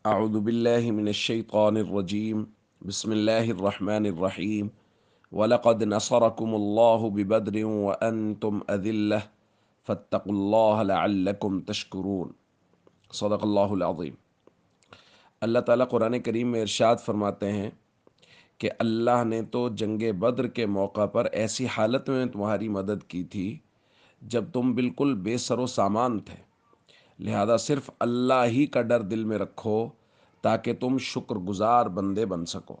اعوذ باللہ من الشیطان الرجیم بسم اللہ الرحمن الرحیم وَلَقَدْ نَصَرَكُمُ اللَّهُ بِبَدْرٍ وَأَنْتُمْ أَذِلَّةٌ فَاتَّقُوا اللَّهَ لَعَلَّكُمْ تَشْكُرُونَ صدق اللہ العظیم۔ اللہ تعالیٰ قرآن کریم میں ارشاد فرماتے ہیں کہ اللہ نے تو جنگ بدر کے موقع پر ایسی حالت میں تمہاری مدد کی تھی جب تم بالکل بے سر و سامان تھے، لہذا صرف اللہ ہی کا ڈر دل میں رکھو تاکہ تم شکر گزار بندے بن سکو۔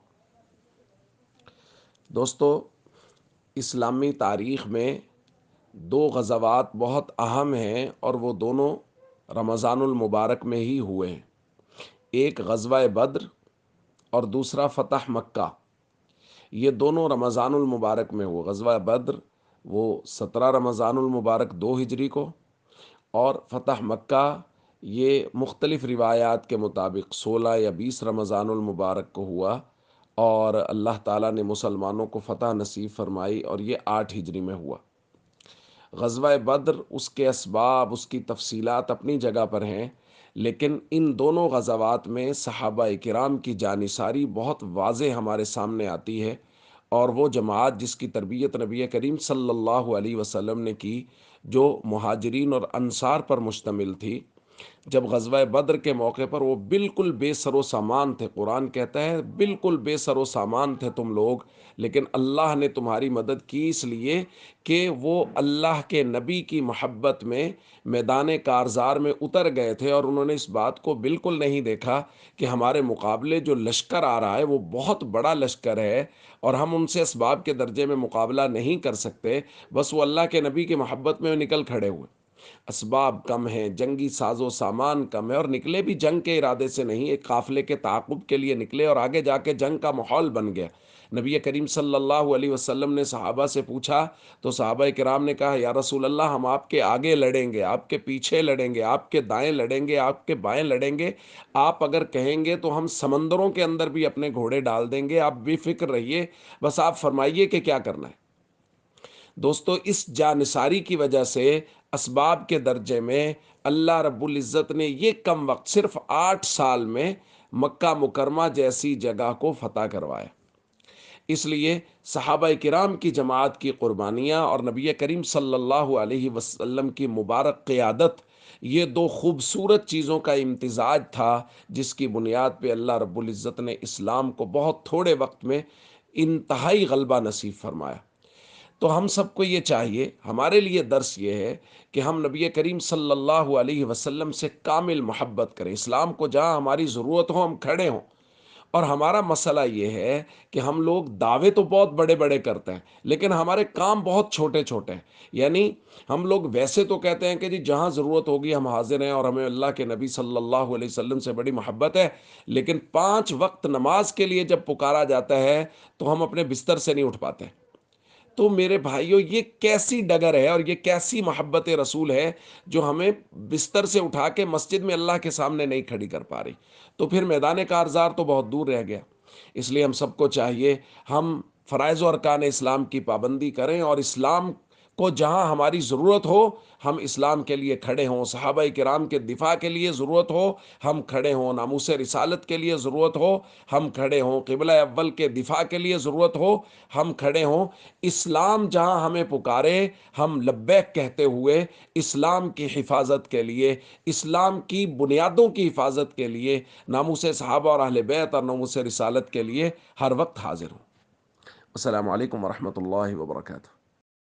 دوستو، اسلامی تاریخ میں دو غزوات بہت اہم ہیں اور وہ دونوں رمضان المبارک میں ہی ہوئے ہیں۔ ایک غزوہ بدر اور دوسرا فتح مکہ، یہ دونوں رمضان المبارک میں ہوئے۔ غزوہ بدر وہ 17 رمضان المبارک 2 ہجری کو، اور فتح مکہ یہ مختلف روایات کے مطابق 16 یا 20 رمضان المبارک کو ہوا، اور اللہ تعالیٰ نے مسلمانوں کو فتح نصیب فرمائی اور یہ 8 ہجری میں ہوا۔ غزوہ بدر، اس کے اسباب، اس کی تفصیلات اپنی جگہ پر ہیں، لیکن ان دونوں غزوات میں صحابہ کرام کی جانثاری بہت واضح ہمارے سامنے آتی ہے، اور وہ جماعت جس کی تربیت نبی کریم صلی اللہ علیہ وسلم نے کی، جو مہاجرین اور انصار پر مشتمل تھی، جب غزوہ بدر کے موقع پر وہ بالکل بے سر و سامان تھے۔ قرآن کہتا ہے بالکل بے سر و سامان تھے تم لوگ، لیکن اللہ نے تمہاری مدد کی اس لیے کہ وہ اللہ کے نبی کی محبت میں میدان کارزار میں اتر گئے تھے، اور انہوں نے اس بات کو بالکل نہیں دیکھا کہ ہمارے مقابلے جو لشکر آ رہا ہے وہ بہت بڑا لشکر ہے اور ہم ان سے اسباب کے درجے میں مقابلہ نہیں کر سکتے، بس وہ اللہ کے نبی کی محبت میں نکل کھڑے ہوئے۔ اسباب کم ہیں، جنگی ساز و سامان کم ہے، اور نکلے بھی جنگ کے ارادے سے نہیں، ایک قافلے کے تعاقب کے لیے نکلے، اور آگے جا کے جنگ کا ماحول بن گیا۔ نبی کریم صلی اللہ علیہ وسلم نے صحابہ سے پوچھا تو صحابہ کرام نے کہا، یا رسول اللہ، ہم آپ کے آگے لڑیں گے، آپ کے پیچھے لڑیں گے، آپ کے دائیں لڑیں گے، آپ کے بائیں لڑیں گے، آپ اگر کہیں گے تو ہم سمندروں کے اندر بھی اپنے گھوڑے ڈال دیں گے، آپ بے فکر رہیے، بس آپ فرمائیے کہ کیا کرنا ہے۔ دوستو، اس جانثاری کی وجہ سے اسباب کے درجے میں اللہ رب العزت نے یہ کم وقت، صرف 8 سال میں مکہ مکرمہ جیسی جگہ کو فتح کروایا۔ اس لیے صحابہ کرام کی جماعت کی قربانیاں اور نبی کریم صلی اللہ علیہ وسلم کی مبارک قیادت، یہ دو خوبصورت چیزوں کا امتزاج تھا، جس کی بنیاد پہ اللہ رب العزت نے اسلام کو بہت تھوڑے وقت میں انتہائی غلبہ نصیب فرمایا۔ تو ہم سب کو یہ چاہیے، ہمارے لیے درس یہ ہے کہ ہم نبی کریم صلی اللہ علیہ وسلم سے کامل محبت کریں، اسلام کو جہاں ہماری ضرورت ہو ہم کھڑے ہوں۔ اور ہمارا مسئلہ یہ ہے کہ ہم لوگ دعوے تو بہت بڑے بڑے کرتے ہیں، لیکن ہمارے کام بہت چھوٹے چھوٹے ہیں۔ یعنی ہم لوگ ویسے تو کہتے ہیں کہ جی جہاں ضرورت ہوگی ہم حاضر ہیں، اور ہمیں اللہ کے نبی صلی اللہ علیہ وسلم سے بڑی محبت ہے، لیکن 5 وقت نماز کے لیے جب پکارا جاتا ہے تو ہم اپنے بستر سے نہیں اٹھ پاتے۔ تو میرے بھائیوں، یہ کیسی ڈگر ہے اور یہ کیسی محبت رسول ہے جو ہمیں بستر سے اٹھا کے مسجد میں اللہ کے سامنے نہیں کھڑی کر پا رہی؟ تو پھر میدان کارزار تو بہت دور رہ گیا۔ اس لیے ہم سب کو چاہیے ہم فرائض و ارکان اسلام کی پابندی کریں، اور اسلام کو جہاں ہماری ضرورت ہو ہم اسلام کے لیے کھڑے ہوں، صحابہ کرام کے دفاع کے لیے ضرورت ہو ہم کھڑے ہوں، ناموس رسالت کے لیے ضرورت ہو ہم کھڑے ہوں، قبلہ اول کے دفاع کے لیے ضرورت ہو ہم کھڑے ہوں۔ اسلام جہاں ہمیں پکارے ہم لبیک کہتے ہوئے اسلام کی حفاظت کے لیے، اسلام کی بنیادوں کی حفاظت کے لیے، ناموس صحابہ اور اہل بیت اور ناموس رسالت کے لیے ہر وقت حاضر ہوں۔ السلام علیکم ورحمۃ اللہ وبرکاتہ۔